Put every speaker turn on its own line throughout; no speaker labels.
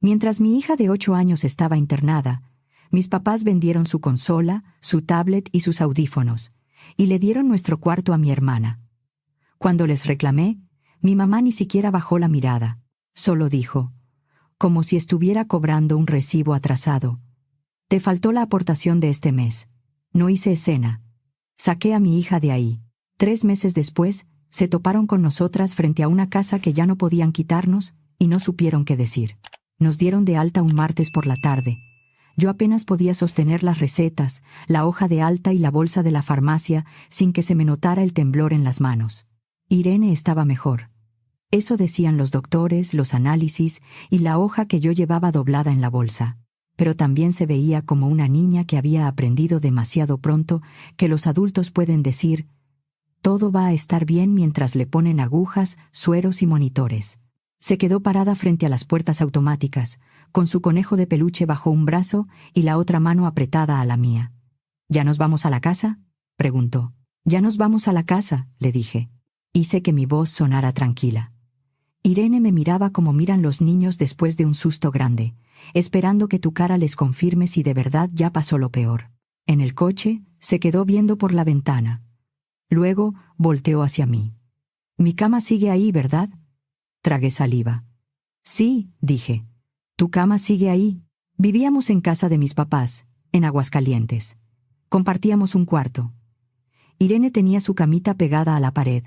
Mientras mi hija de 8 años estaba internada, mis papás vendieron su consola, su tablet y sus audífonos, y le dieron nuestro cuarto a mi hermana. Cuando les reclamé, mi mamá ni siquiera bajó la mirada, solo dijo, como si estuviera cobrando un recibo atrasado: «Te faltó la aportación de este mes. No hice escena. Saqué a mi hija de ahí». 3 meses después, se toparon con nosotras frente a una casa que ya no podían quitarnos y no supieron qué decir. Nos dieron de alta un martes por la tarde. Yo apenas podía sostener las recetas, la hoja de alta y la bolsa de la farmacia sin que se me notara el temblor en las manos. Irene estaba mejor. Eso decían los doctores, los análisis y la hoja que yo llevaba doblada en la bolsa. Pero también se veía como una niña que había aprendido demasiado pronto que los adultos pueden decir: «Todo va a estar bien» mientras le ponen agujas, sueros y monitores. Se quedó parada frente a las puertas automáticas, con su conejo de peluche bajo un brazo y la otra mano apretada a la mía. «¿Ya nos vamos a la casa?», preguntó. «Ya nos vamos a la casa», le dije. Hice que mi voz sonara tranquila. Irene me miraba como miran los niños después de un susto grande, esperando que tu cara les confirme si de verdad ya pasó lo peor. En el coche, se quedó viendo por la ventana. Luego, volteó hacia mí. «Mi cama sigue ahí, ¿verdad?». Tragué saliva. «Sí», dije. «Tu cama sigue ahí». Vivíamos en casa de mis papás, en Aguascalientes. Compartíamos un cuarto. Irene tenía su camita pegada a la pared,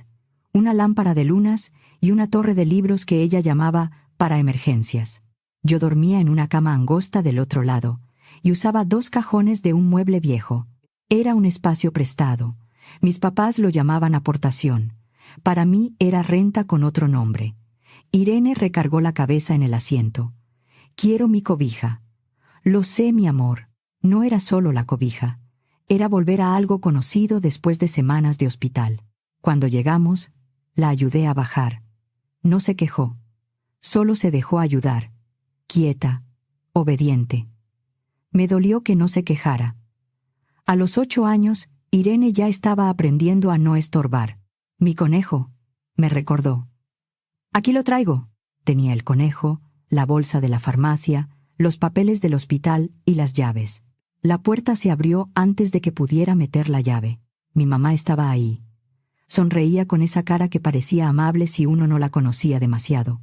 una lámpara de lunas y una torre de libros que ella llamaba para emergencias. Yo dormía en una cama angosta del otro lado y usaba 2 cajones de un mueble viejo. Era un espacio prestado. Mis papás lo llamaban aportación. Para mí era renta con otro nombre. Irene recargó la cabeza en el asiento. «Quiero mi cobija». «Lo sé, mi amor». No era solo la cobija. Era volver a algo conocido después de semanas de hospital. Cuando llegamos, la ayudé a bajar. No se quejó. Solo se dejó ayudar. Quieta, obediente. Me dolió que no se quejara. A los 8 años, Irene ya estaba aprendiendo a no estorbar. «Mi conejo», me recordó. «Aquí lo traigo». Tenía el conejo, la bolsa de la farmacia, los papeles del hospital y las llaves. La puerta se abrió antes de que pudiera meter la llave. Mi mamá estaba ahí. Sonreía con esa cara que parecía amable si uno no la conocía demasiado.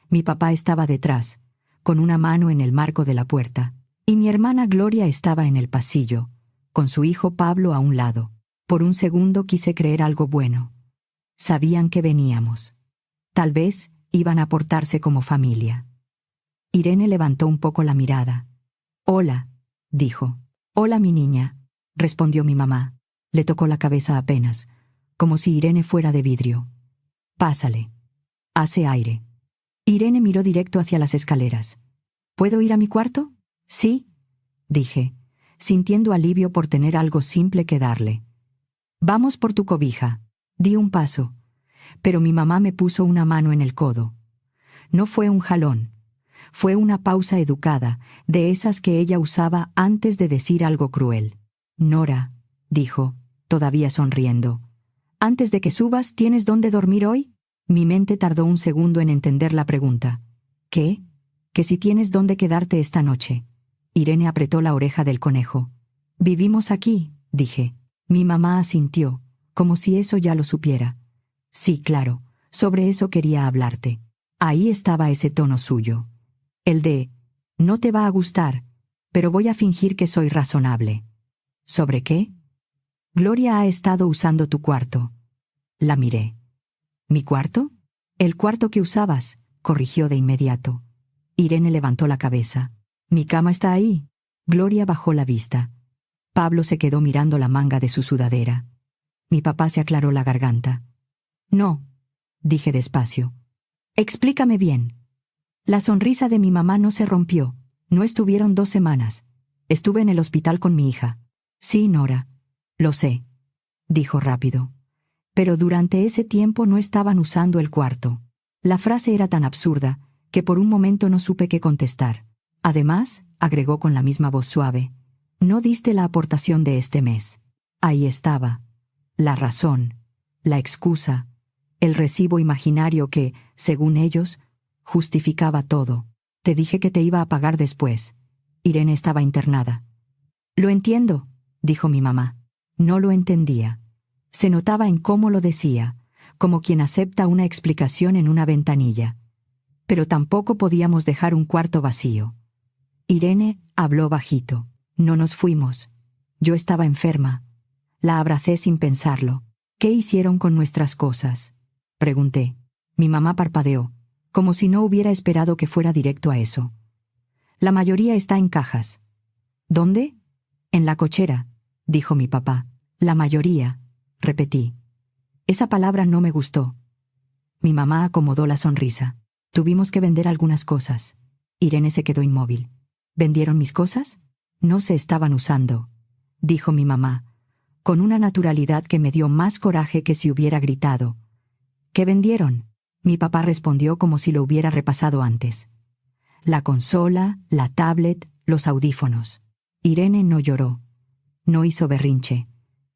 Mi papá estaba detrás, con una mano en el marco de la puerta, y mi hermana Gloria estaba en el pasillo, con su hijo Pablo a un lado. Por un segundo quise creer algo bueno. Sabían que veníamos. Tal vez iban a portarse como familia. Irene levantó un poco la mirada. «Hola», dijo. «Hola, mi niña», respondió mi mamá. Le tocó la cabeza apenas, como si Irene fuera de vidrio. «Pásale. Hace aire». Irene miró directo hacia las escaleras. «¿Puedo ir a mi cuarto?». «Sí», dije, sintiendo alivio por tener algo simple que darle. «Vamos por tu cobija». Di un paso, pero mi mamá me puso una mano en el codo. No fue un jalón. Fue una pausa educada, de esas que ella usaba antes de decir algo cruel. «Nora», dijo, todavía sonriendo, «antes de que subas, ¿tienes dónde dormir hoy?». Mi mente tardó un segundo en entender la pregunta. «¿Qué?». «Que si tienes dónde quedarte esta noche». Irene apretó la oreja del conejo. «Vivimos aquí», dije. Mi mamá asintió, como si eso ya lo supiera. «Sí, claro, sobre eso quería hablarte». Ahí estaba ese tono suyo. El de, «no te va a gustar, pero voy a fingir que soy razonable». «¿Sobre qué?». «Gloria ha estado usando tu cuarto». La miré. «¿Mi cuarto?». «El cuarto que usabas», corrigió de inmediato. Irene levantó la cabeza. «Mi cama está ahí». Gloria bajó la vista. Pablo se quedó mirando la manga de su sudadera. Mi papá se aclaró la garganta. «No», dije despacio. «Explícame bien». La sonrisa de mi mamá no se rompió. No estuvieron 2 semanas. Estuve en el hospital con mi hija. «Sí, Nora. Lo sé», dijo rápido. «Pero durante ese tiempo no estaban usando el cuarto». La frase era tan absurda que por un momento no supe qué contestar. «Además», agregó con la misma voz suave, «no diste la aportación de este mes». Ahí estaba. La razón, la excusa, el recibo imaginario que, según ellos, justificaba todo. Te dije que te iba a pagar después. Irene estaba internada. Lo entiendo, dijo mi mamá. No lo entendía. Se notaba en cómo lo decía, como quien acepta una explicación en una ventanilla. Pero tampoco podíamos dejar un cuarto vacío. Irene habló bajito. No nos fuimos. Yo estaba enferma. La abracé sin pensarlo. ¿Qué hicieron con nuestras cosas?, pregunté. Mi mamá parpadeó, como si no hubiera esperado que fuera directo a eso. La mayoría está en cajas. ¿Dónde? En la cochera, dijo mi papá. La mayoría, repetí. Esa palabra no me gustó. Mi mamá acomodó la sonrisa. Tuvimos que vender algunas cosas. Irene se quedó inmóvil. ¿Vendieron mis cosas? No se estaban usando, dijo mi mamá, con una naturalidad que me dio más coraje que si hubiera gritado. ¿Qué vendieron? Mi papá respondió como si lo hubiera repasado antes. La consola, la tablet, los audífonos. Irene no lloró. No hizo berrinche.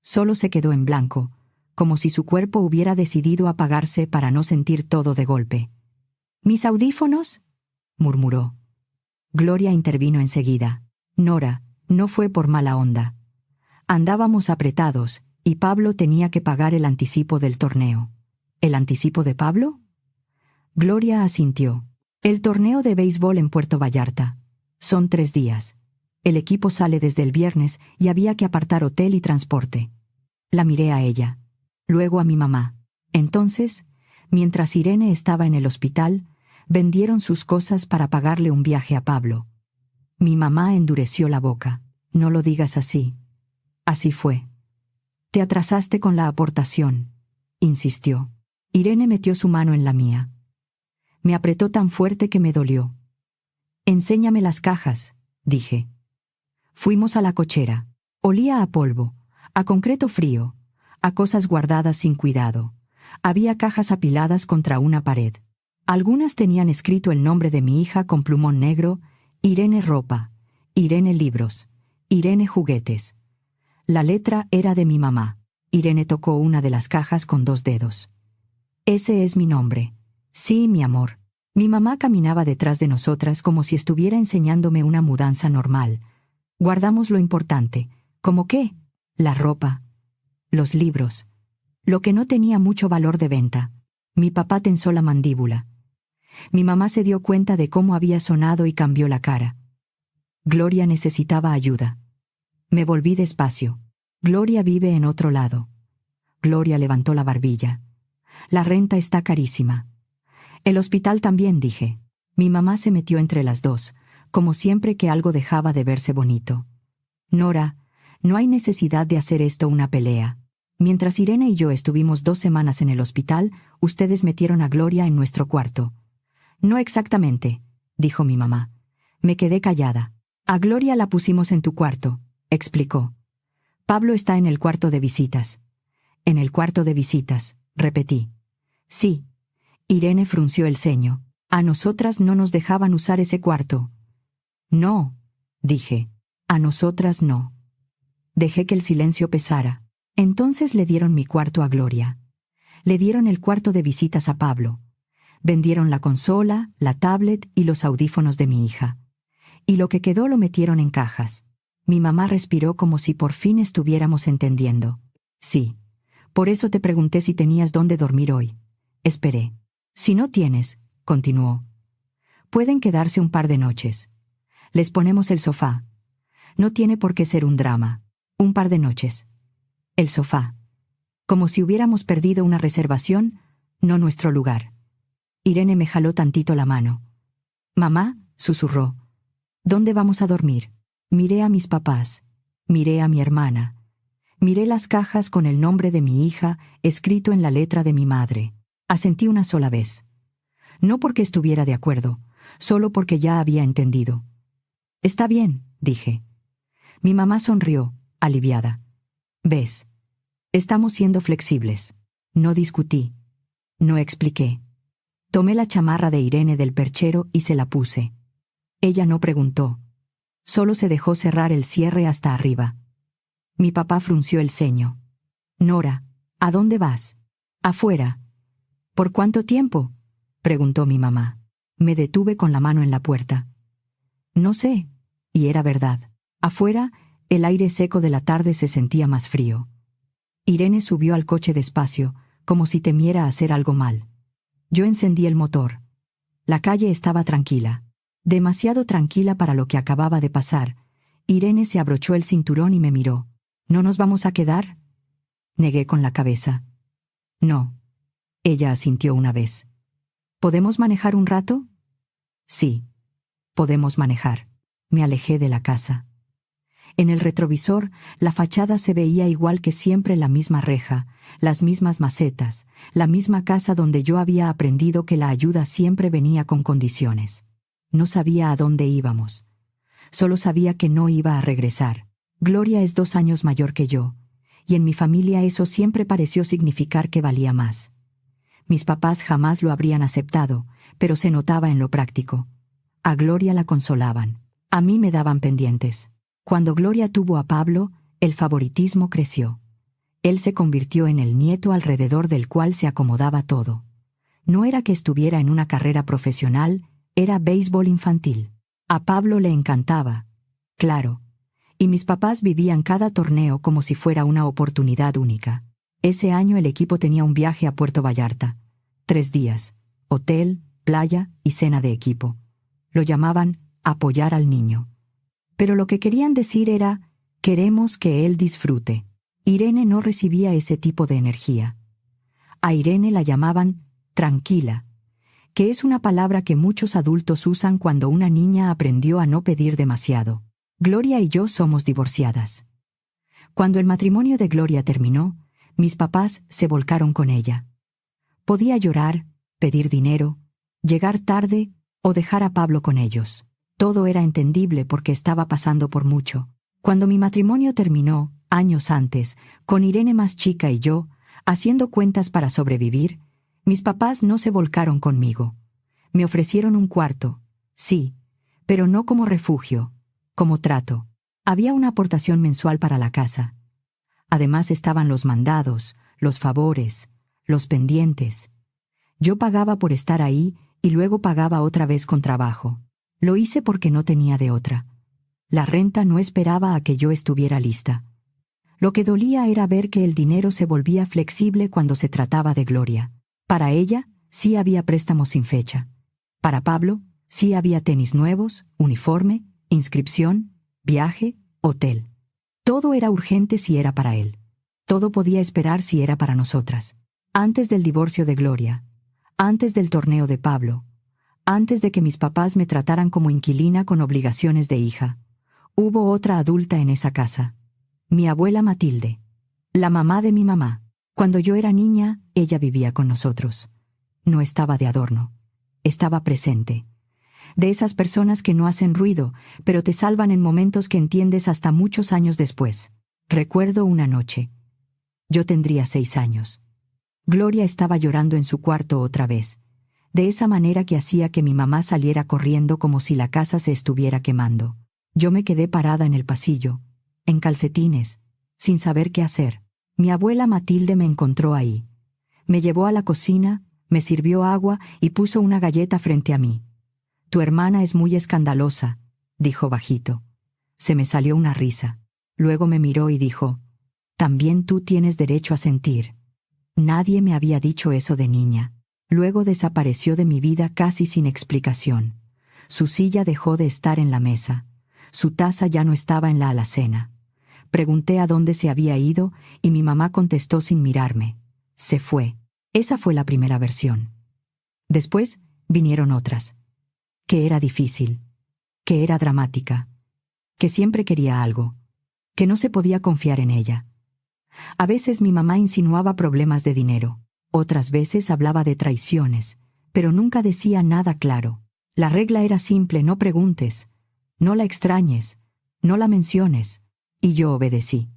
Solo se quedó en blanco, como si su cuerpo hubiera decidido apagarse para no sentir todo de golpe. ¿Mis audífonos?, murmuró. Gloria intervino enseguida. Nora, no fue por mala onda. Andábamos apretados, y Pablo tenía que pagar el anticipo del torneo. ¿El anticipo de Pablo? Gloria asintió. El torneo de béisbol en Puerto Vallarta. Son 3 días. El equipo sale desde el viernes y había que apartar hotel y transporte. La miré a ella. Luego a mi mamá. Entonces, mientras Irene estaba en el hospital, vendieron sus cosas para pagarle un viaje a Pablo. Mi mamá endureció la boca. No lo digas así. Así fue. Te atrasaste con la aportación, insistió. Irene metió su mano en la mía. Me apretó tan fuerte que me dolió. Enséñame las cajas, dije. Fuimos a la cochera. Olía a polvo, a concreto frío, a cosas guardadas sin cuidado. Había cajas apiladas contra una pared. Algunas tenían escrito el nombre de mi hija con plumón negro: Irene ropa, Irene libros, Irene juguetes. La letra era de mi mamá. Irene tocó una de las cajas con 2 dedos. Ese es mi nombre. Sí, mi amor. Mi mamá caminaba detrás de nosotras como si estuviera enseñándome una mudanza normal. Guardamos lo importante. ¿Cómo qué? La ropa, los libros, lo que no tenía mucho valor de venta. Mi papá tensó la mandíbula. Mi mamá se dio cuenta de cómo había sonado y cambió la cara. Gloria necesitaba ayuda. Me volví despacio. Gloria vive en otro lado. Gloria levantó la barbilla. La renta está carísima. El hospital también, dije. Mi mamá se metió entre las dos, como siempre que algo dejaba de verse bonito. Nora, no hay necesidad de hacer esto una pelea. Mientras Irene y yo estuvimos 2 semanas en el hospital, ustedes metieron a Gloria en nuestro cuarto. No exactamente, dijo mi mamá. Me quedé callada. A Gloria la pusimos en tu cuarto, explicó. Pablo está en el cuarto de visitas. En el cuarto de visitas, repetí. Sí. Irene frunció el ceño. A nosotras no nos dejaban usar ese cuarto. No, dije. A nosotras no. Dejé que el silencio pesara. Entonces le dieron mi cuarto a Gloria. Le dieron el cuarto de visitas a Pablo. Vendieron la consola, la tablet y los audífonos de mi hija. Y lo que quedó lo metieron en cajas. Mi mamá respiró como si por fin estuviéramos entendiendo. Sí. Por eso te pregunté si tenías dónde dormir hoy. Esperé. Si no tienes, continuó. Pueden quedarse un par de noches. Les ponemos el sofá. No tiene por qué ser un drama. Un par de noches. El sofá. Como si hubiéramos perdido una reservación, no nuestro lugar. Irene me jaló tantito la mano. Mamá, susurró. ¿Dónde vamos a dormir? Miré a mis papás. Miré a mi hermana. Miré las cajas con el nombre de mi hija escrito en la letra de mi madre. Asentí una sola vez. No porque estuviera de acuerdo, solo porque ya había entendido. Está bien, dije. Mi mamá sonrió, aliviada. ¿Ves? Estamos siendo flexibles. No discutí. No expliqué. Tomé la chamarra de Irene del perchero y se la puse. Ella no preguntó. Solo se dejó cerrar el cierre hasta arriba. Mi papá frunció el ceño. Nora, ¿a dónde vas? Afuera. ¿Por cuánto tiempo?, preguntó mi mamá. Me detuve con la mano en la puerta. No sé, y era verdad. Afuera, el aire seco de la tarde se sentía más frío. Irene subió al coche despacio, como si temiera hacer algo mal. Yo encendí el motor. La calle estaba tranquila. Demasiado tranquila para lo que acababa de pasar. Irene se abrochó el cinturón y me miró. ¿No nos vamos a quedar? Negué con la cabeza. No. Ella asintió una vez. ¿Podemos manejar un rato? Sí. Podemos manejar. Me alejé de la casa. En el retrovisor, la fachada se veía igual que siempre, la misma reja, las mismas macetas, la misma casa donde yo había aprendido que la ayuda siempre venía con condiciones. No sabía a dónde íbamos. Solo sabía que no iba a regresar. Gloria es 2 años mayor que yo, y en mi familia eso siempre pareció significar que valía más. Mis papás jamás lo habrían aceptado, pero se notaba en lo práctico. A Gloria la consolaban. A mí me daban pendientes. Cuando Gloria tuvo a Pablo, el favoritismo creció. Él se convirtió en el nieto alrededor del cual se acomodaba todo. No era que estuviera en una carrera profesional, era béisbol infantil. A Pablo le encantaba, claro, y mis papás vivían cada torneo como si fuera una oportunidad única. Ese año el equipo tenía un viaje a Puerto Vallarta. 3 días, hotel, playa y cena de equipo. Lo llamaban apoyar al niño. Pero lo que querían decir era, queremos que él disfrute. Irene no recibía ese tipo de energía. A Irene la llamaban tranquila, que es una palabra que muchos adultos usan cuando una niña aprendió a no pedir demasiado. Gloria y yo somos divorciadas. Cuando el matrimonio de Gloria terminó, mis papás se volcaron con ella. Podía llorar, pedir dinero, llegar tarde o dejar a Pablo con ellos. Todo era entendible porque estaba pasando por mucho. Cuando mi matrimonio terminó, años antes, con Irene más chica y yo, haciendo cuentas para sobrevivir, mis papás no se volcaron conmigo. Me ofrecieron un cuarto, sí, pero no como refugio, como trato. Había una aportación mensual para la casa. Además estaban los mandados, los favores, los pendientes. Yo pagaba por estar ahí y luego pagaba otra vez con trabajo. Lo hice porque no tenía de otra. La renta no esperaba a que yo estuviera lista. Lo que dolía era ver que el dinero se volvía flexible cuando se trataba de Gloria. Para ella, sí había préstamos sin fecha. Para Pablo, sí había tenis nuevos, uniforme, inscripción, viaje, hotel. Todo era urgente si era para él. Todo podía esperar si era para nosotras. Antes del divorcio de Gloria, antes del torneo de Pablo, antes de que mis papás me trataran como inquilina con obligaciones de hija, hubo otra adulta en esa casa. Mi abuela Matilde, la mamá de mi mamá. Cuando yo era niña, ella vivía con nosotros. No estaba de adorno, estaba presente. De esas personas que no hacen ruido, pero te salvan en momentos que entiendes hasta muchos años después. Recuerdo una noche. Yo tendría 6 años. Gloria estaba llorando en su cuarto otra vez, de esa manera que hacía que mi mamá saliera corriendo como si la casa se estuviera quemando. Yo me quedé parada en el pasillo, en calcetines, sin saber qué hacer. Mi abuela Matilde me encontró ahí. Me llevó a la cocina, me sirvió agua y puso una galleta frente a mí. «Tu hermana es muy escandalosa», dijo bajito. Se me salió una risa. Luego me miró y dijo, «También tú tienes derecho a sentir». Nadie me había dicho eso de niña. Luego desapareció de mi vida casi sin explicación. Su silla dejó de estar en la mesa. Su taza ya no estaba en la alacena. Pregunté a dónde se había ido y mi mamá contestó sin mirarme. Se fue. Esa fue la primera versión. Después vinieron otras. Que era difícil. Que era dramática. Que siempre quería algo. Que no se podía confiar en ella. A veces mi mamá insinuaba problemas de dinero. Otras veces hablaba de traiciones, pero nunca decía nada claro. La regla era simple: no preguntes, no la extrañes, no la menciones. Y yo obedecí.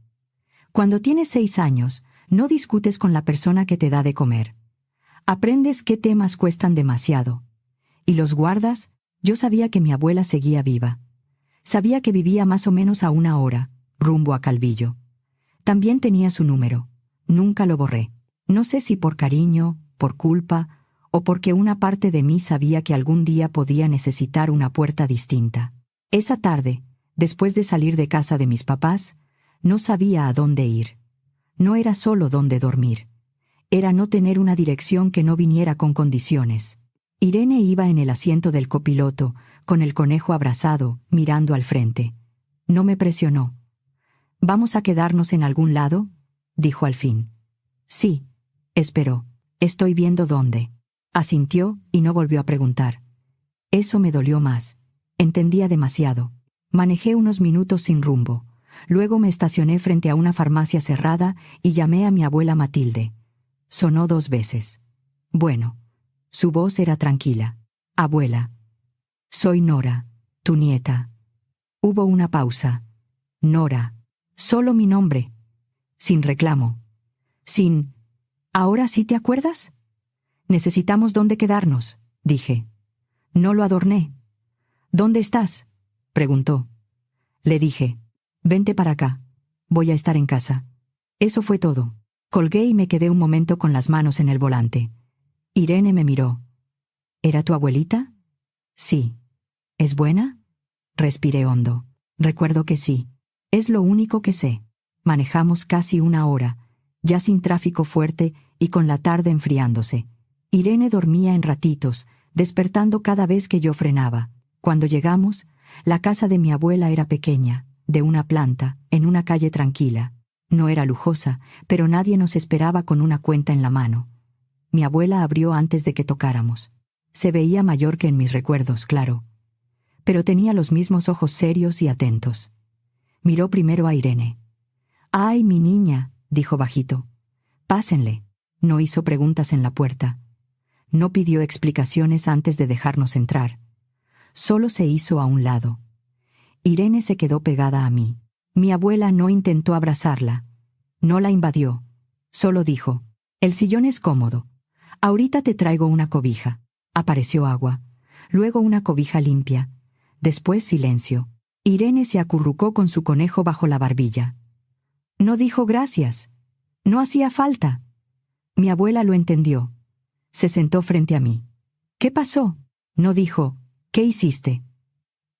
Cuando tienes 6 años, no discutes con la persona que te da de comer. Aprendes qué temas cuestan demasiado. Y los guardas. Yo sabía que mi abuela seguía viva. Sabía que vivía más o menos a 1 hora, rumbo a Calvillo. También tenía su número. Nunca lo borré. No sé si por cariño, por culpa o porque una parte de mí sabía que algún día podía necesitar una puerta distinta. Esa tarde, después de salir de casa de mis papás, no sabía a dónde ir. No era solo dónde dormir. Era no tener una dirección que no viniera con condiciones. Irene iba en el asiento del copiloto, con el conejo abrazado, mirando al frente. No me presionó. «¿Vamos a quedarnos en algún lado?», dijo al fin. «Sí», esperó. «Estoy viendo dónde». Asintió y no volvió a preguntar. Eso me dolió más. Entendía demasiado. Manejé unos minutos sin rumbo. Luego me estacioné frente a una farmacia cerrada y llamé a mi abuela Matilde. Sonó 2 veces. Bueno. Su voz era tranquila. «Abuela. Soy Nora, tu nieta». Hubo una pausa. «Nora». Solo mi nombre. Sin reclamo. Sin... «¿Ahora sí te acuerdas?» «Necesitamos dónde quedarnos», dije. No lo adorné. «¿Dónde estás?», preguntó. Le dije. «Vente para acá. Voy a estar en casa». Eso fue todo. Colgué y me quedé un momento con las manos en el volante. Irene me miró. «¿Era tu abuelita?» «Sí». «¿Es buena?» Respiré hondo. Recuerdo que sí. Es lo único que sé. Manejamos casi 1 hora, ya sin tráfico fuerte y con la tarde enfriándose. Irene dormía en ratitos, despertando cada vez que yo frenaba. Cuando llegamos, la casa de mi abuela era pequeña, de una planta, en una calle tranquila. No era lujosa, pero nadie nos esperaba con una cuenta en la mano. Mi abuela abrió antes de que tocáramos. Se veía mayor que en mis recuerdos, claro. Pero tenía los mismos ojos serios y atentos. Miró primero a Irene. «Ay, mi niña», dijo bajito. «Pásenle». No hizo preguntas en la puerta. No pidió explicaciones antes de dejarnos entrar. Solo se hizo a un lado. Irene se quedó pegada a mí. Mi abuela no intentó abrazarla. No la invadió. Solo dijo: «El sillón es cómodo. Ahorita te traigo una cobija». Apareció agua. Luego una cobija limpia. Después silencio. Irene se acurrucó con su conejo bajo la barbilla. No dijo gracias. No hacía falta. Mi abuela lo entendió. Se sentó frente a mí. «¿Qué pasó?» No dijo: «¿Qué hiciste?»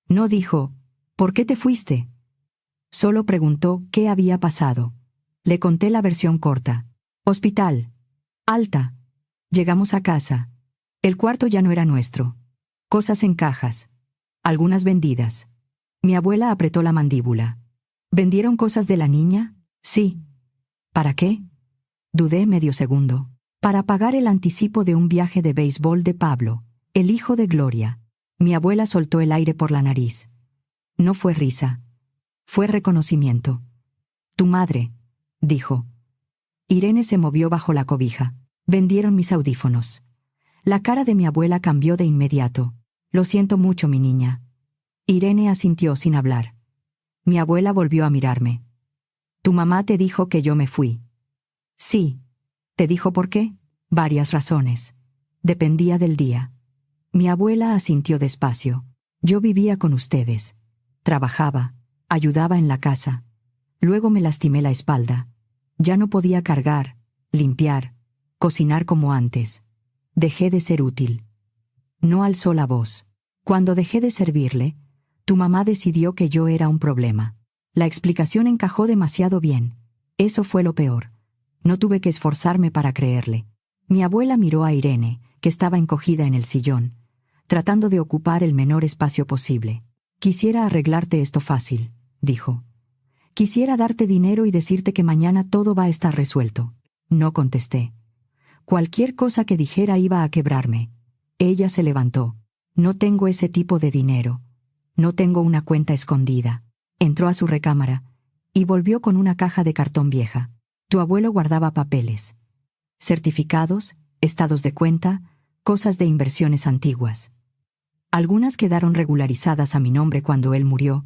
No dijo: «¿Por qué te fuiste?» Solo preguntó qué había pasado. Le conté la versión corta. Hospital. Alta. Llegamos a casa. El cuarto ya no era nuestro. Cosas en cajas. Algunas vendidas. Mi abuela apretó la mandíbula. ¿Vendieron cosas de la niña? Sí. ¿Para qué? Dudé medio segundo. Para pagar el anticipo de un viaje de béisbol de Pablo, el hijo de Gloria. Mi abuela soltó el aire por la nariz. No fue risa. Fue reconocimiento. «Tu madre», dijo. Irene se movió bajo la cobija. Vendieron mis audífonos. La cara de mi abuela cambió de inmediato. «Lo siento mucho, mi niña». Irene asintió sin hablar. Mi abuela volvió a mirarme. «¿Tu mamá te dijo que yo me fui?» «Sí». «¿Te dijo por qué?» «Varias razones. Dependía del día». Mi abuela asintió despacio. «Yo vivía con ustedes. Trabajaba. Ayudaba en la casa. Luego me lastimé la espalda. Ya no podía cargar, limpiar, cocinar como antes. Dejé de ser útil». No alzó la voz. «Cuando dejé de servirle, tu mamá decidió que yo era un problema». La explicación encajó demasiado bien. Eso fue lo peor. No tuve que esforzarme para creerle. Mi abuela miró a Irene, que estaba encogida en el sillón, tratando de ocupar el menor espacio posible. «Quisiera arreglarte esto fácil», dijo. «Quisiera darte dinero y decirte que mañana todo va a estar resuelto». No contesté. Cualquier cosa que dijera iba a quebrarme. Ella se levantó. «No tengo ese tipo de dinero. No tengo una cuenta escondida». Entró a su recámara y volvió con una caja de cartón vieja. «Tu abuelo guardaba papeles. Certificados, estados de cuenta, cosas de inversiones antiguas. Algunas quedaron regularizadas a mi nombre cuando él murió,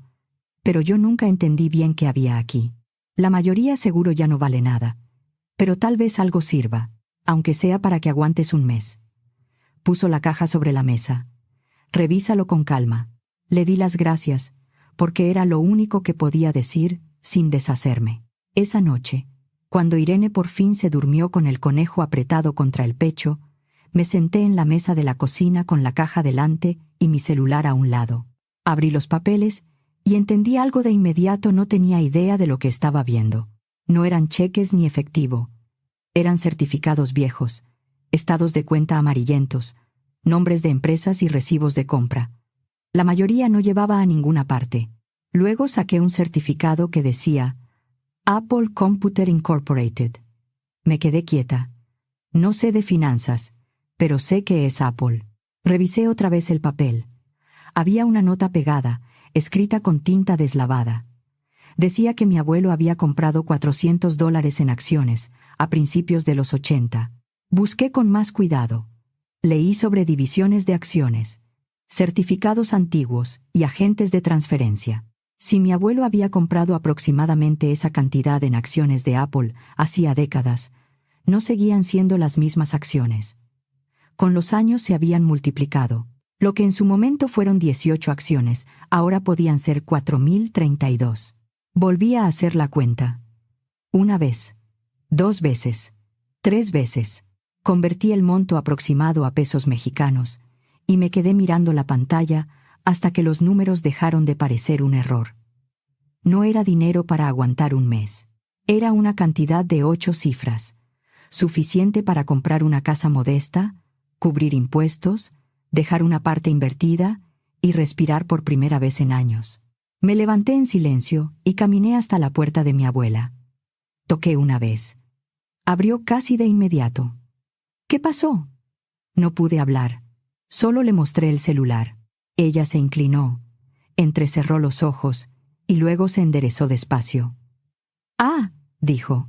pero yo nunca entendí bien qué había aquí. La mayoría seguro ya no vale nada, pero tal vez algo sirva, aunque sea para que aguantes un mes». Puso la caja sobre la mesa. «Revísalo con calma». Le di las gracias, porque era lo único que podía decir sin deshacerme. Esa noche, cuando Irene por fin se durmió con el conejo apretado contra el pecho, Me senté en la mesa de la cocina con la caja delante y mi celular a un lado. Abrí los papeles y entendí algo de inmediato. No tenía idea de lo que estaba viendo. No eran cheques ni efectivo. Eran certificados viejos, estados de cuenta amarillentos, nombres de empresas y recibos de compra. La mayoría no llevaba a ninguna parte. Luego saqué un certificado que decía Apple Computer Incorporated. Me quedé quieta. No sé de finanzas, pero sé que es Apple. Revisé otra vez el papel. Había una nota pegada, escrita con tinta deslavada. Decía que mi abuelo había comprado $400 en acciones, a principios de los 80. Busqué con más cuidado. Leí sobre divisiones de acciones, certificados antiguos y agentes de transferencia. Si mi abuelo había comprado aproximadamente esa cantidad en acciones de Apple hacía décadas, no seguían siendo las mismas acciones. Con los años se habían multiplicado. Lo que en su momento fueron 18 acciones, ahora podían ser 4.032. Volví a hacer la cuenta. Una vez, 2 veces, 3 veces. Convertí el monto aproximado a pesos mexicanos y me quedé mirando la pantalla hasta que los números dejaron de parecer un error. No era dinero para aguantar un mes. Era una cantidad de 8 cifras, suficiente para comprar una casa modesta, cubrir impuestos, dejar una parte invertida y respirar por primera vez en años. Me levanté en silencio y caminé hasta la puerta de mi abuela. Toqué una vez. Abrió casi de inmediato. ¿Qué pasó? No pude hablar. Solo le mostré el celular. Ella se inclinó, entrecerró los ojos y luego se enderezó despacio. «Ah», dijo.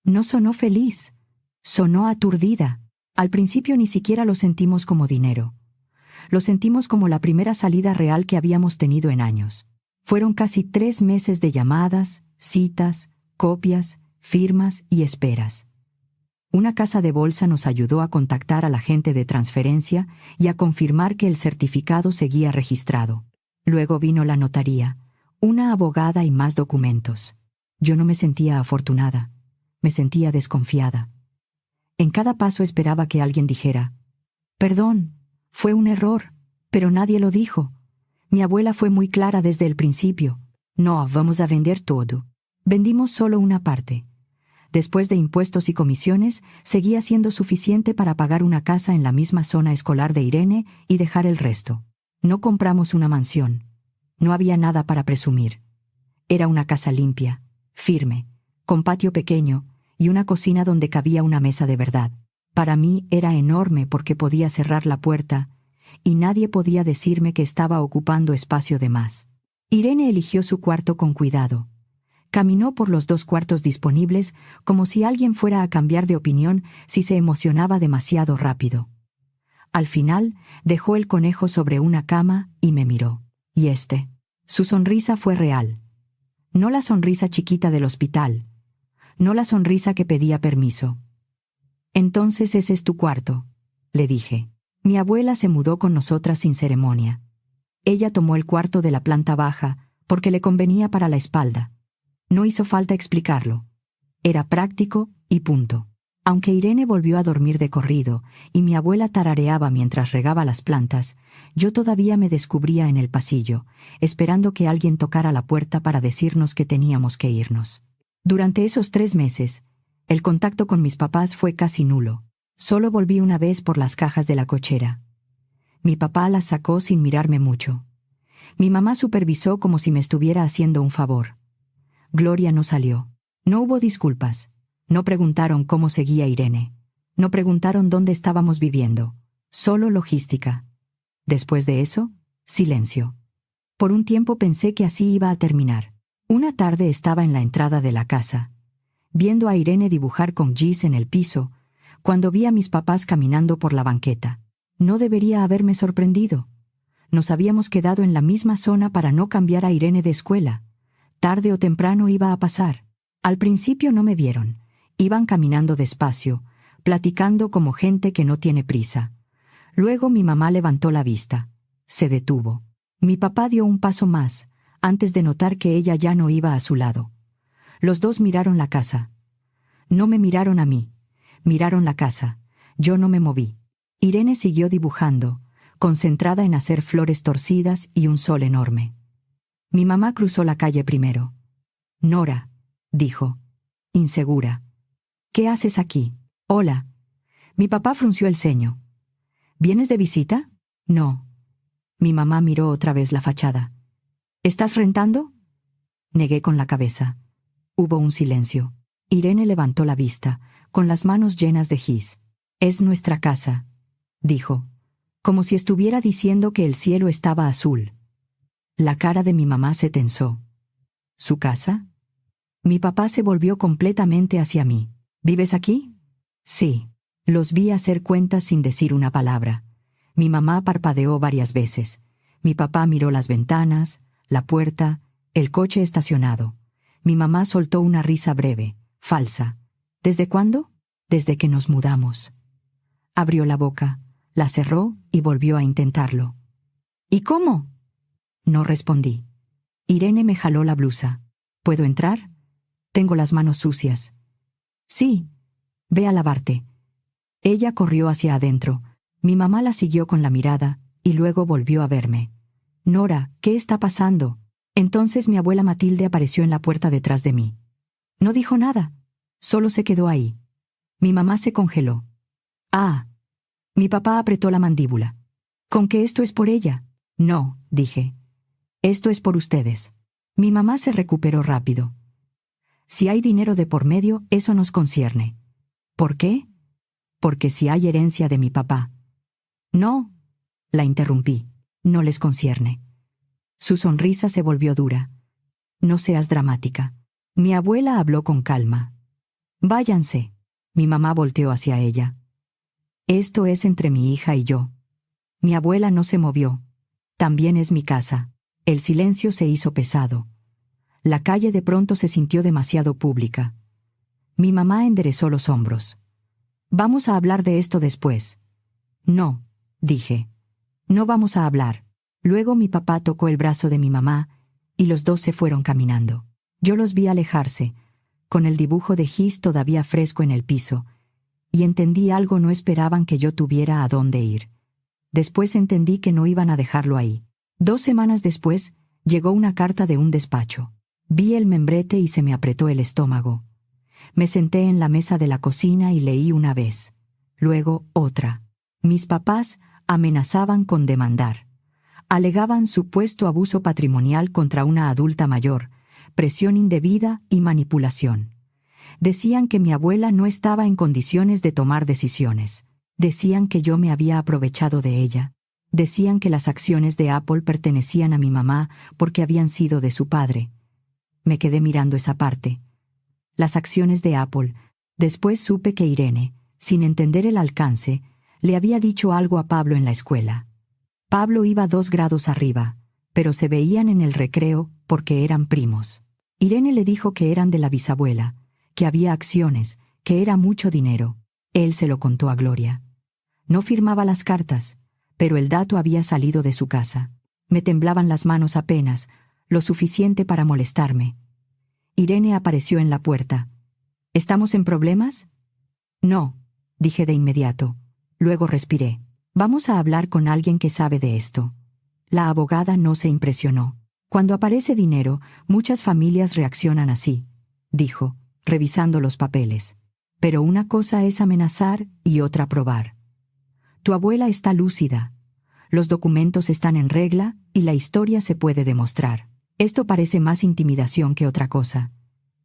No sonó feliz. Sonó aturdida. Al principio ni siquiera lo sentimos como dinero. Lo sentimos como la primera salida real que habíamos tenido en años. Fueron casi 3 meses de llamadas, citas, copias, firmas y esperas. Una casa de bolsa nos ayudó a contactar a la gente de transferencia y a confirmar que el certificado seguía registrado. Luego vino la notaría, una abogada y más documentos. Yo no me sentía afortunada, me sentía desconfiada. En cada paso esperaba que alguien dijera, «Perdón, fue un error», pero nadie lo dijo. Mi abuela fue muy clara desde el principio. «No, vamos a vender todo». Vendimos solo una parte. Después de impuestos y comisiones, seguía siendo suficiente para pagar una casa en la misma zona escolar de Irene y dejar el resto. No compramos una mansión. No había nada para presumir. Era una casa limpia, firme, con patio pequeño y una cocina donde cabía una mesa de verdad. Para mí era enorme porque podía cerrar la puerta y nadie podía decirme que estaba ocupando espacio de más. Irene eligió su cuarto con cuidado. Caminó por los 2 cuartos disponibles como si alguien fuera a cambiar de opinión si se emocionaba demasiado rápido. Al final, dejó el conejo sobre una cama y me miró. Y su sonrisa fue real. No la sonrisa chiquita del hospital. No la sonrisa que pedía permiso. «Entonces ese es tu cuarto», le dije. Mi abuela se mudó con nosotras sin ceremonia. Ella tomó el cuarto de la planta baja porque le convenía para la espalda. No hizo falta explicarlo. Era práctico y punto. Aunque Irene volvió a dormir de corrido y mi abuela tarareaba mientras regaba las plantas, yo todavía me descubría en el pasillo, esperando que alguien tocara la puerta para decirnos que teníamos que irnos. Durante esos 3 meses, el contacto con mis papás fue casi nulo. Solo volví una vez por las cajas de la cochera. Mi papá las sacó sin mirarme mucho. Mi mamá supervisó como si me estuviera haciendo un favor. Gloria no salió. No hubo disculpas. No preguntaron cómo seguía Irene. No preguntaron dónde estábamos viviendo. Solo logística. Después de eso, silencio. Por un tiempo pensé que así iba a terminar. Una tarde estaba en la entrada de la casa, viendo a Irene dibujar con gis en el piso, cuando vi a mis papás caminando por la banqueta. No debería haberme sorprendido. Nos habíamos quedado en la misma zona para no cambiar a Irene de escuela. Tarde o temprano iba a pasar. Al principio no me vieron. Iban caminando despacio, platicando como gente que no tiene prisa. Luego mi mamá levantó la vista. Se detuvo. Mi papá dio un paso más, antes de notar que ella ya no iba a su lado. Los dos miraron la casa. No me miraron a mí. Miraron la casa. Yo no me moví. Irene siguió dibujando, concentrada en hacer flores torcidas y un sol enorme. Mi mamá cruzó la calle primero. «Nora», dijo, insegura. «¿Qué haces aquí?» «Hola». Mi papá frunció el ceño. «¿Vienes de visita?» «No». Mi mamá miró otra vez la fachada. «¿Estás rentando?» Negué con la cabeza. Hubo un silencio. Irene levantó la vista, con las manos llenas de gis. «Es nuestra casa», dijo, como si estuviera diciendo que el cielo estaba azul. La cara de mi mamá se tensó. ¿Su casa? Mi papá se volvió completamente hacia mí. ¿Vives aquí? Sí. Los vi hacer cuentas sin decir una palabra. Mi mamá parpadeó varias veces. Mi papá miró las ventanas, la puerta, el coche estacionado. Mi mamá soltó una risa breve, falsa. ¿Desde cuándo? Desde que nos mudamos. Abrió la boca, la cerró y volvió a intentarlo. ¿Y cómo? No respondí. Irene me jaló la blusa. ¿Puedo entrar? Tengo las manos sucias. Sí. Ve a lavarte. Ella corrió hacia adentro. Mi mamá la siguió con la mirada y luego volvió a verme. «Nora, ¿qué está pasando?» Entonces mi abuela Matilde apareció en la puerta detrás de mí. No dijo nada, solo se quedó ahí. Mi mamá se congeló. «Ah». Mi papá apretó la mandíbula. «¿Con que esto es por ella?» «No», dije. «Esto es por ustedes». Mi mamá se recuperó rápido. «Si hay dinero de por medio, eso nos concierne». «¿Por qué?» «Porque si hay herencia de mi papá». «No», la interrumpí, «no les concierne». Su sonrisa se volvió dura. «No seas dramática». Mi abuela habló con calma. «Váyanse». Mi mamá volteó hacia ella. «Esto es entre mi hija y yo». Mi abuela no se movió. «También es mi casa». El silencio se hizo pesado. La calle de pronto se sintió demasiado pública. Mi mamá enderezó los hombros. «Vamos a hablar de esto después». «No», dije. «No vamos a hablar». Luego mi papá tocó el brazo de mi mamá y los dos se fueron caminando. Yo los vi alejarse, con el dibujo de gis todavía fresco en el piso, y entendí algo: no esperaban que yo tuviera a dónde ir. Después entendí que no iban a dejarlo ahí. 2 semanas después, llegó una carta de un despacho. Vi el membrete y se me apretó el estómago. Me senté en la mesa de la cocina y leí una vez. Luego otra. Mis papás amenazaban con demandar. Alegaban supuesto abuso patrimonial contra una adulta mayor, presión indebida y manipulación. Decían que mi abuela no estaba en condiciones de tomar decisiones. Decían que yo me había aprovechado de ella. Decían que las acciones de Apple pertenecían a mi mamá porque habían sido de su padre. Me quedé mirando esa parte. Las acciones de Apple. Después supe que Irene, sin entender el alcance, le había dicho algo a Pablo en la escuela. Pablo iba 2 grados arriba, pero se veían en el recreo porque eran primos. Irene le dijo que eran de la bisabuela, que había acciones, que era mucho dinero. Él se lo contó a Gloria. No firmaba las cartas, pero el dato había salido de su casa. Me temblaban las manos apenas, lo suficiente para molestarme. Irene apareció en la puerta. ¿Estamos en problemas? No, dije de inmediato. Luego respiré. Vamos a hablar con alguien que sabe de esto. La abogada no se impresionó. Cuando aparece dinero, muchas familias reaccionan así, dijo, revisando los papeles. Pero una cosa es amenazar y otra probar. Tu abuela está lúcida. Los documentos están en regla y la historia se puede demostrar. Esto parece más intimidación que otra cosa.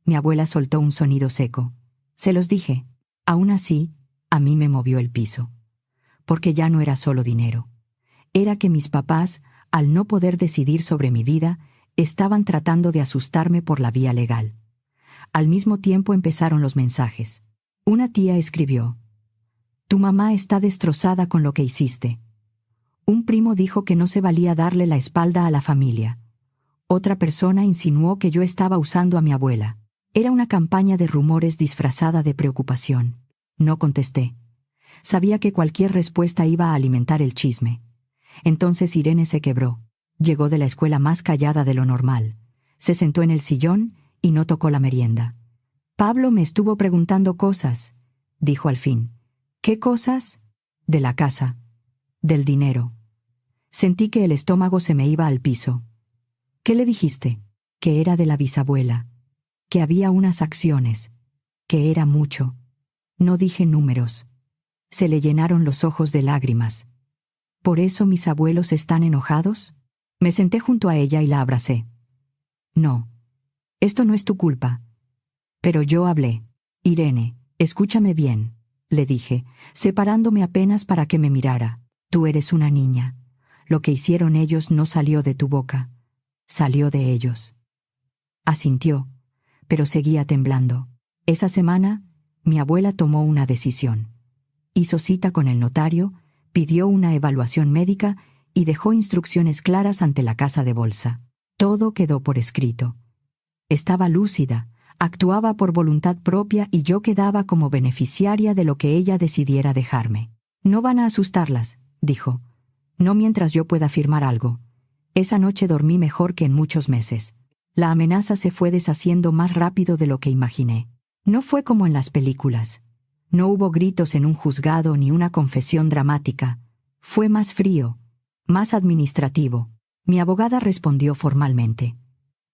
Mi abuela soltó un sonido seco. Se los dije. Aún así, a mí me movió el piso. Porque ya no era solo dinero. Era que mis papás, al no poder decidir sobre mi vida, estaban tratando de asustarme por la vía legal. Al mismo tiempo empezaron los mensajes. Una tía escribió: «Tu mamá está destrozada con lo que hiciste». Un primo dijo que no se valía darle la espalda a la familia. Otra persona insinuó que yo estaba usando a mi abuela. Era una campaña de rumores disfrazada de preocupación. No contesté. Sabía que cualquier respuesta iba a alimentar el chisme. Entonces Irene se quebró. Llegó de la escuela más callada de lo normal. Se sentó en el sillón y no tocó la merienda. «Pablo me estuvo preguntando cosas», dijo al fin. «¿Qué cosas?» de la casa, del dinero. Sentí que el estómago se me iba al piso. ¿Qué le dijiste? Que era de la bisabuela, que había unas acciones, que era mucho. No dije números. Se le llenaron los ojos de lágrimas. ¿Por eso mis abuelos están enojados? Me senté junto a ella y la abracé. No. Esto no es tu culpa. Pero yo hablé. Irene, escúchame bien, le dije, separándome apenas para que me mirara. Tú eres una niña. Lo que hicieron ellos no salió de tu boca. Salió de ellos. Asintió, pero seguía temblando. Esa semana, mi abuela tomó una decisión. Hizo cita con el notario, pidió una evaluación médica y dejó instrucciones claras ante la casa de bolsa. Todo quedó por escrito. Estaba lúcida, actuaba por voluntad propia y yo quedaba como beneficiaria de lo que ella decidiera dejarme. No van a asustarlas, dijo. No mientras yo pueda firmar algo. Esa noche dormí mejor que en muchos meses. La amenaza se fue deshaciendo más rápido de lo que imaginé. No fue como en las películas. No hubo gritos en un juzgado ni una confesión dramática. Fue más frío, más administrativo. Mi abogada respondió formalmente.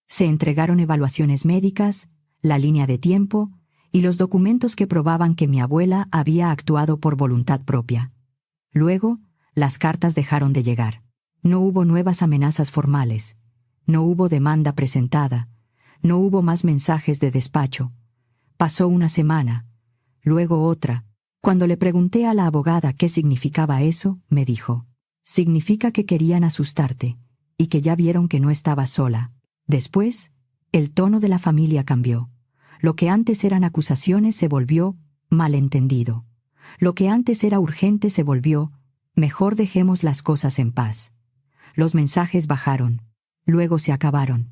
Se entregaron evaluaciones médicas, la línea de tiempo y los documentos que probaban que mi abuela había actuado por voluntad propia. Luego, las cartas dejaron de llegar. No hubo nuevas amenazas formales. No hubo demanda presentada. No hubo más mensajes de despacho. Pasó una semana, luego otra. Cuando le pregunté a la abogada qué significaba eso, me dijo: significa que querían asustarte y que ya vieron que no estaba sola. Después, el tono de la familia cambió. Lo que antes eran acusaciones se volvió malentendido. Lo que antes era urgente se volvió: mejor dejemos las cosas en paz. Los mensajes bajaron, luego se acabaron.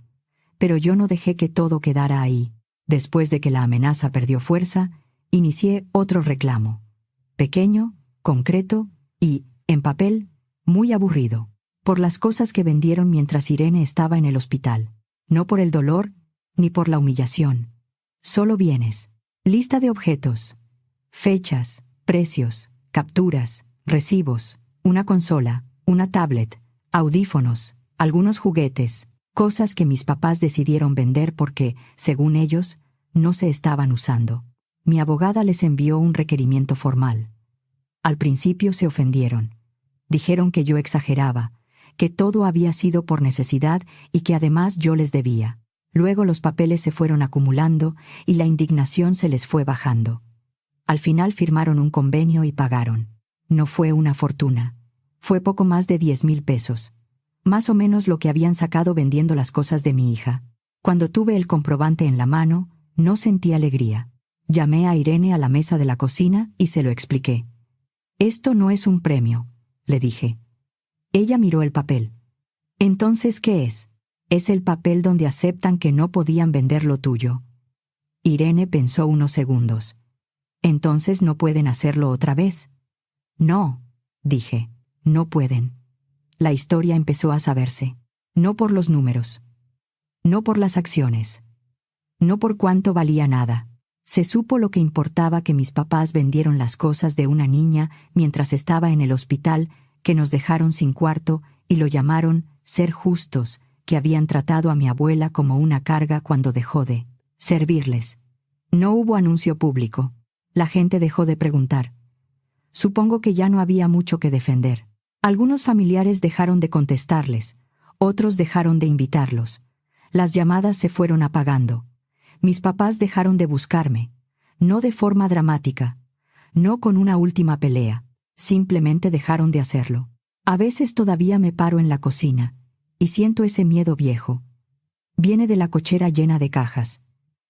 Pero yo no dejé que todo quedara ahí. Después de que la amenaza perdió fuerza, inicié otro reclamo. Pequeño, concreto y, en papel, muy aburrido. Por las cosas que vendieron mientras Irene estaba en el hospital. No por el dolor, ni por la humillación. Solo bienes. Lista de objetos. Fechas, precios, capturas, recibos, una consola, una tablet, audífonos, algunos juguetes, cosas que mis papás decidieron vender porque, según ellos, no se estaban usando. Mi abogada les envió un requerimiento formal. Al principio se ofendieron. Dijeron que yo exageraba, que todo había sido por necesidad y que además yo les debía. Luego los papeles se fueron acumulando y la indignación se les fue bajando. Al final firmaron un convenio y pagaron. No fue una fortuna. Fue poco más de 10,000 pesos. Más o menos lo que habían sacado vendiendo las cosas de mi hija. Cuando tuve el comprobante en la mano, no sentí alegría. Llamé a Irene a la mesa de la cocina y se lo expliqué. «Esto no es un premio», le dije. Ella miró el papel. «¿Entonces qué es?» «Es el papel donde aceptan que no podían vender lo tuyo». Irene pensó unos segundos. «¿Entonces no pueden hacerlo otra vez?» «No», dije, «no pueden». La historia empezó a saberse. No por los números. No por las acciones. No por cuánto valía nada. Se supo lo que importaba: que mis papás vendieron las cosas de una niña mientras estaba en el hospital, que nos dejaron sin cuarto y lo llamaron ser justos, que habían tratado a mi abuela como una carga cuando dejó de servirles. No hubo anuncio público. La gente dejó de preguntar. Supongo que ya no había mucho que defender. Algunos familiares dejaron de contestarles, otros dejaron de invitarlos. Las llamadas se fueron apagando. Mis papás dejaron de buscarme, no de forma dramática, no con una última pelea, simplemente dejaron de hacerlo. A veces todavía me paro en la cocina y siento ese miedo viejo. Viene de la cochera llena de cajas,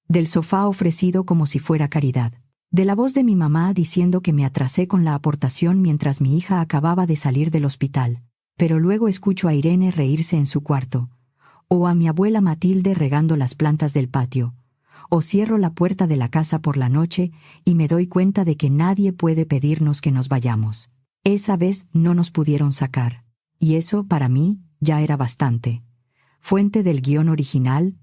del sofá ofrecido como si fuera caridad, de la voz de mi mamá diciendo que me atrasé con la aportación mientras mi hija acababa de salir del hospital, pero luego escucho a Irene reírse en su cuarto, o a mi abuela Matilde regando las plantas del patio, o cierro la puerta de la casa por la noche y me doy cuenta de que nadie puede pedirnos que nos vayamos. Esa vez no nos pudieron sacar, y eso, para mí, ya era bastante. Fuente del guión original,